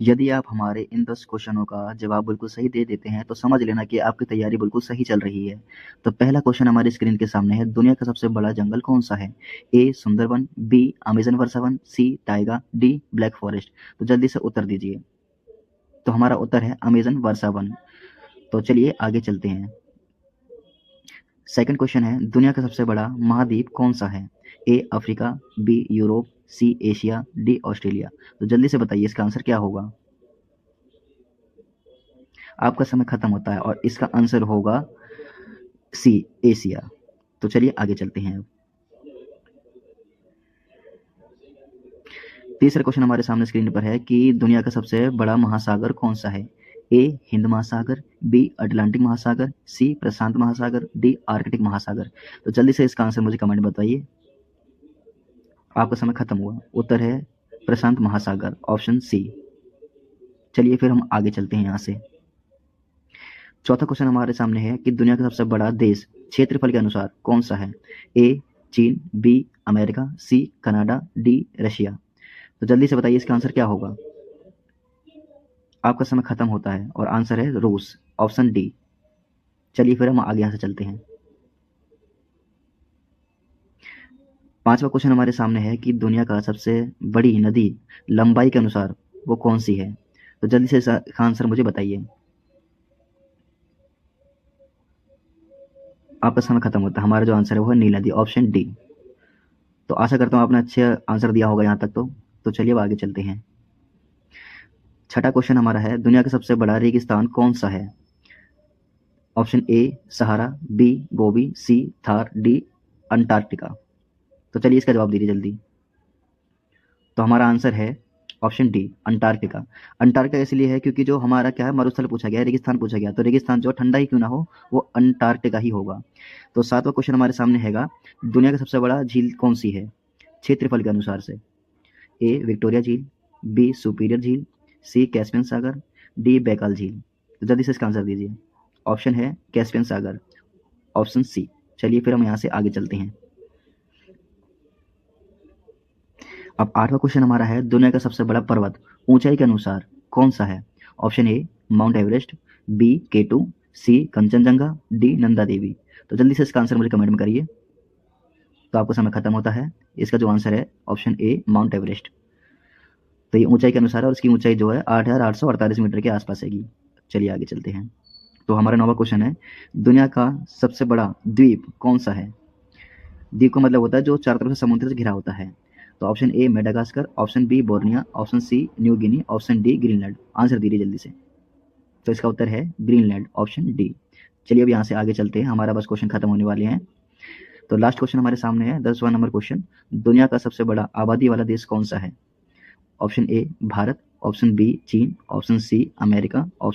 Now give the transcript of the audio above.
यदि आप हमारे इन 10 क्वेश्चनों का जवाब बिल्कुल सही दे देते हैं तो समझ लेना कि आपकी तैयारी बिल्कुल सही चल रही है। तो पहला क्वेश्चन हमारी स्क्रीन के सामने है, दुनिया का सबसे बड़ा जंगल कौन सा है? ए सुंदरबन, बी अमेजन वर्षा वन, सी टाइगा, डी ब्लैक फॉरेस्ट। तो जल्दी से उत्तर दीजिए। तो हमारा उत्तर है अमेजन वर्षा वन। तो चलिए आगे चलते हैं। सेकंड क्वेश्चन है, दुनिया का सबसे बड़ा महाद्वीप कौन सा है? A Africa, B Europe, C Asia, D Australia. तो जल्दी से बताइए इसका आंसर क्या होगा। आपका समय खत्म होता है और इसका आंसर होगा सी एशिया। तो चलिए आगे चलते हैं। तीसरा क्वेश्चन हमारे सामने स्क्रीन पर है कि दुनिया का सबसे बड़ा महासागर कौन सा है? ए हिंद महासागर, बी अटलांटिक महासागर, सी प्रशांत महासागर, डी आर्कटिक महासागर। तो जल्दी से इसका आंसर मुझे कमेंट में बताइए। आपका समय खत्म हुआ। उत्तर है प्रशांत महासागर, ऑप्शन सी। चलिए फिर हम आगे चलते हैं यहाँ से। चौथा क्वेश्चन हमारे सामने है कि दुनिया का सबसे बड़ा देश क्षेत्रफल के अनुसार कौन सा है? ए चीन, B America, C Canada, D Russia. तो जल्दी से बताइए इसका आंसर क्या होगा। आपका समय खत्म होता है और आंसर है रूस, ऑप्शन डी। चलिए फिर हम आगे यहाँ से चलते हैं। पांचवा क्वेश्चन हमारे सामने है कि दुनिया का सबसे बड़ी नदी लंबाई के अनुसार वो कौन सी है? तो जल्दी से इसका आंसर मुझे बताइए। आपका समय खत्म होता है। हमारा जो आंसर है वो है नील नदी, ऑप्शन डी। तो आशा करता हूँ आपने अच्छे आंसर दिया होगा यहाँ तक। तो चलिए अब आगे चलते हैं। छठा क्वेश्चन हमारा है, दुनिया का सबसे बड़ा रेगिस्तान कौन सा है? Option A Sahara, B Gobi, C Thar, D Antarctica. तो चलिए इसका जवाब दीजिए जल्दी। तो हमारा आंसर है ऑप्शन डी अंटार्कटिका। अंटार्कटिका इसलिए है क्योंकि जो हमारा क्या है, मरुस्थल पूछा गया है, रेगिस्तान पूछा गया, तो रेगिस्तान जो ठंडा ही क्यों ना हो वो अंटार्कटिका ही होगा। तो सातवां क्वेश्चन हमारे सामने हैगा, दुनिया का सबसे बड़ा झील कौन सी है क्षेत्रफल के अनुसार से? ए विक्टोरिया झील, बी सुपीरियर झील, सी कैस्पियन सागर, डी बैकाल झील। तो जल्दी से इसका आंसर दीजिए। ऑप्शन है कैस्पियन सागर, ऑप्शन सी। चलिए फिर हम यहाँ से आगे चलते हैं। अब आठवां क्वेश्चन हमारा है, दुनिया का सबसे बड़ा पर्वत ऊंचाई के अनुसार कौन सा है? Option A Mount Everest, B K two, C Kanchenjunga, D Nanda Devi. तो जल्दी से इसका आंसर मुझे कमेंट में करिए। तो आपका समय खत्म होता है। इसका जो आंसर है ऑप्शन ए माउंट एवरेस्ट। तो ये ऊंचाई के अनुसार है और इसकी ऊंचाई जो है 8,848 मीटर के आसपास हैगी। चलिए आगे चलते हैं। तो हमारा नौवां क्वेश्चन है, दुनिया का सबसे बड़ा द्वीप कौन सा है? द्वीप का मतलब होता है जो चारों तरफ से समुद्र से घिरा होता है। तो option A Madagascar, option B Borneo, option C New Guinea, option D Greenland. Answer दीजिए जल्दी से। तो इसका उत्तर है ग्रीनलैंड, ऑप्शन डी। चलिए अब यहाँ से आगे चलते हैं, हमारा बस क्वेश्चन खत्म होने वाले हैं। तो लास्ट क्वेश्चन हमारे सामने है, 10वां नंबर क्वेश्चन, दुनिया का सबसे बड़ा आबादी वाला देश कौन सा है? Option A Bharat, option B चीन, ऑप्शन सी अमेरिका, ऑप्शन